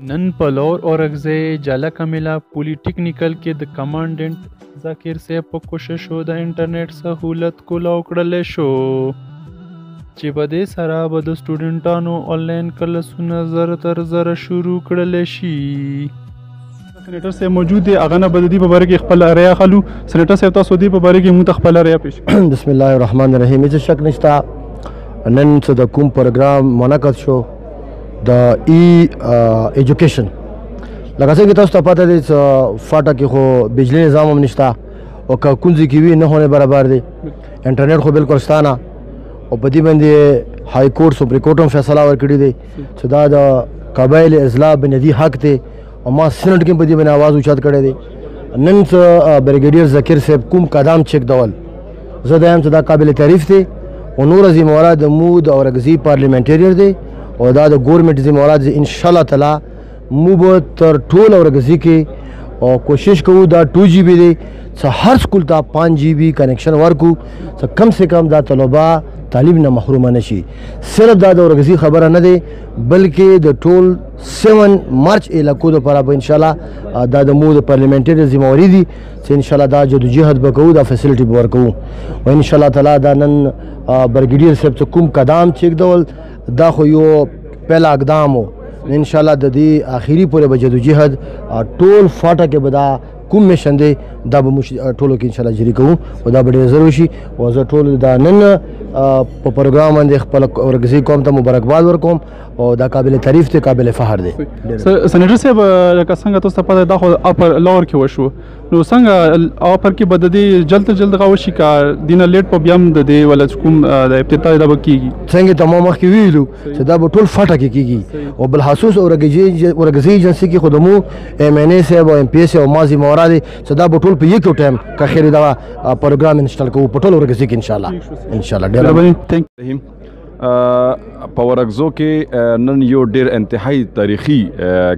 نن په لور اورګزی جاله کمیلا پولی ټیکنیکل کې د کمانډنټ ذاکر صاحب په کوششو د انټرنیټ سهولت کولاو کړلی شو چې په دې سره به د سټوډنټانو آنلاین کلاسونه زر تر زره شروع کړلی شي. سینیټر صاحب موجود دی، هغه نه به د دې په باره کې خپله رایه اخلو. سینیټر صاحب تاسو دې په باره کې موږ ته خپله رایه پیش. بسم الله الرحمن الرحیم. هیڅ شک نشته نن څه د کوم پروګرام منعقد شو د ایجوکیشن. لکه څنګه تاسو ته پته دی فاټه کې خو بجلی نظام هم نشته او که کونځې کې وي نه هونه برابر دی، انټرنیټ خو بالکل شته نه او په دې باندې های کورټ سپریم کورټ هم فیصله ورکړې دی چې دا د قبایل اصلاح بنیادي حق دی او ما سینټ کې په دې باندې آواز اوچت کړی دی. نن څه بریګیډیر ذکر صاحب کوم قدم چک ډول زه دا یم چې دا قابل تعریف دی او نور ذمہوار د مو د اورګزي پارلیمنټریر دی او دا د ګورنمنت ذمہوار دی. ان شاء الله تعالی مو به تر ټول اورګزي کې او کوشش کوو دا 2GB دی څه هر سکول ته 5GB کنیکشن ورکو څه کم سے کم دا طلبا تعلیم نه محروم نشي. صرف دا د اورګزي خبره نه دی بلکې د ټول 7 مارچ علاقو لپاره به ان شاء الله دا د مو د پارلیمنټري ذمہواری دي چې ان شاء الله دا جدوجہد به کوو، دا فیسیلیټي به ورکوو او ان شاء الله تعالی دا نن برګیډیر صاحب څه کوم قدم چک ډول دا خو یو پهلا اقدام و. ان شاء الله د دې اخیری پورې به جدوجہد ټول فاټه کې به دا کوم میشن دی دا به موږ ټولو کې ان شاء الله جری کوو او دا به ډېر زر وشي او زه ټول دا نن په پروګرام باندې خپل اورګزي قوم ته مبارکباد ورکوم او دا قابل تعریف دی، قابل فخر دی. سینیټر صاحب لکه څنګه تاسو ته پته دا خو اپر لور کې وشو نو څنګه اپر کې به د دې جلد غو شي کا دینه لیټ په بیا هم د دې ولا کوم د ابتدا دا به کیږي څنګه تمام مخ کې ویلو چې دا به ټول فاټه کې کیږي او بل خصوص اورګزي ایجنسی کې خودمو MNA صاحب او MPS او مازی مورادي چې دا به ټول په یو ټایم کا خیر دا پروګرام انسټال کوو په ټول اورګزي کې ان شاء الله ډېر په ورګزو کې نن یو ډېر انتهایی تاریخي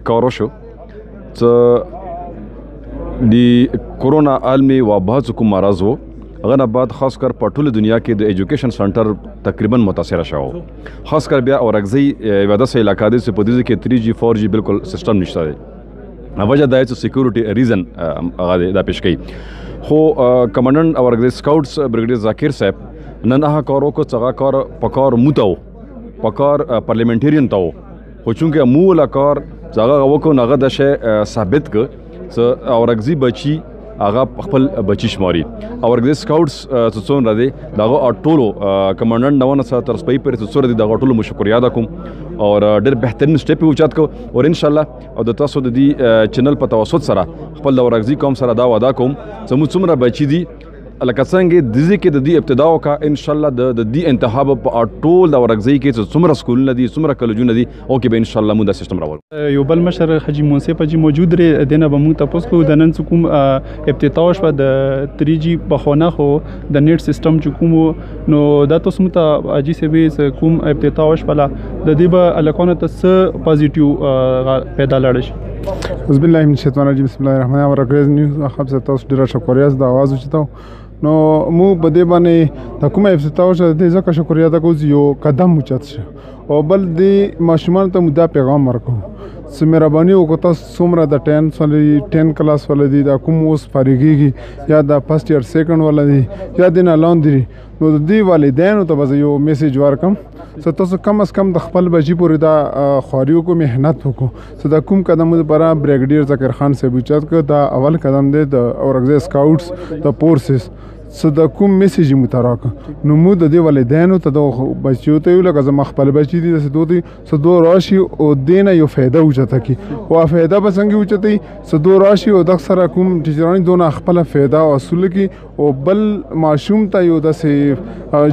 کار وشو چې د کورونا عالمي وبا کوم مرض و هغه نه بعد خاص کر په ټوله دنیا کې د ایجوکیشن سنټر تقریبا متاثر شو، خاص کر بیا اورګزي یو داسې علاقه ده چې په دې کې 3G 4G بالکل سیستم نشته دی. وجه دا چې سکیورټي ریزن هغه دا پیش کوي خو کمانډنټ اورګزي سکاوټس برګیډیر ذاکر صاحب نن هغه کار وکړو چې هغه کار پکار موتاو پکار پارلیمنټریان تاو خو چونکه مو لا کار هغه وکړو هغه د شی ثابت ک چې اورګزي بچي هغه خپل بچی شماري. اورګزي سکاوټس څون را دي دغه ټولو کمانډنټ نوونه سره تر سپای پر څور دي دغه ټولو مشکوریا ده کوم او ډېر بهترین سټیپ اوچات کو او ان شاء الله او د تاسو د دې چینل په توسط سره خپل د اورګزي قوم سره دا وعده کوم چې موږ څومره بچی دي لکه څنګه د دې کې د دې ابتدا وکړه ان شاء الله د دې انتخاب په ټول د اورګزي کې څومره سکولونه دي څومره کالجونه دي او کې به ان شاء الله موږ دا سیستم راوړو. یو بل مشر حاجی منصف حاجی موجود لري دنه به موږ تاسو کو د نن کوم ابتدا شو د 3G په خونه خو د نیټ سیستم چې کوم نو دا تاسو ته حاجی سه کوم ابتدا شو د دې به الکونه ته پوزټیو پیدا لاړ شي. بسم الله من الشیطان الرجیم. بسم الله الرحمن الرحیم. نیوز خبر تاسو ډیر شکریا د आवाज وچتاو نو مو په دې باندې د کومه افتتاح شو د ځکه شکریا د کوز یو قدم اوچت شو او بل د ماشومان ته مدا پیغام ورکو چې مهرباني وکړه تاسو څومره د 10 کلاس ولدي د کوم اوس فارغيږي یا د فرست ایئر سیکنډ ولدي یا د نه لاندې نو د دې والدینو ته به یو میسج ورکم چې تاسو کم از کم د خپل بچی پورې دا خواریو کو مهنت وکړو چې دا کوم قدم لپاره بریګیډیر ذکر خان صاحب اوچت کړ دا اول قدم دی د اورګزي سکاوټس د فورسز څه د کوم میسج متراک نو مو د دې والدینو ته د بچیو ته یو لکه زما خپل بچی دي سدو راشي او دینه یو فایده اوچته کی او فایده به څنګه اوچتي سدو راشي او د سره کوم ټیچرانی دونه خپل فایده اصول کی او بل ماشوم ته یو د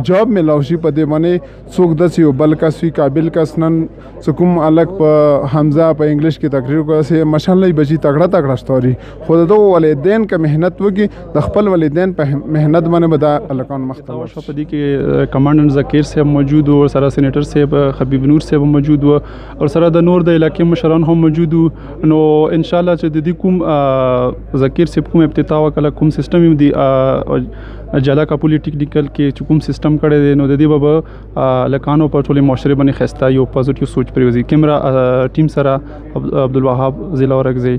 جاب ملاوي په دې باندې څوک د یو بل کسي قابل کس نن کوم الګ په حمزه په انګلیش کې تقریر کوي سه ماشاءالله بچی تګړه ستوري خو د والدین کا مهنت وکي د خپل والدین په ذهنیت باندې به دا هلکان مخته تاو لاړ شو په دې کې کمانډنټ ذکیر صاحب موجود و، سره سینیټر صاحب حبیب نور صاحب موجود و، او سره د نور د علاقې مشران هم موجود و. نو ان شاء الله چې د دې کوم ذکیر صاحب کوم افتتاح وکړه، کوم سیستم دی جالا کا پولیټیکنیکل کې چې کوم سیستم کړی دی، نو د دې به لکانو په ټولې معاشرې باندې ښایسته یو پازیټیو سوچ پرېوځي. کیمرا ټیم سره عبدالوهاب ضلع اورکزی.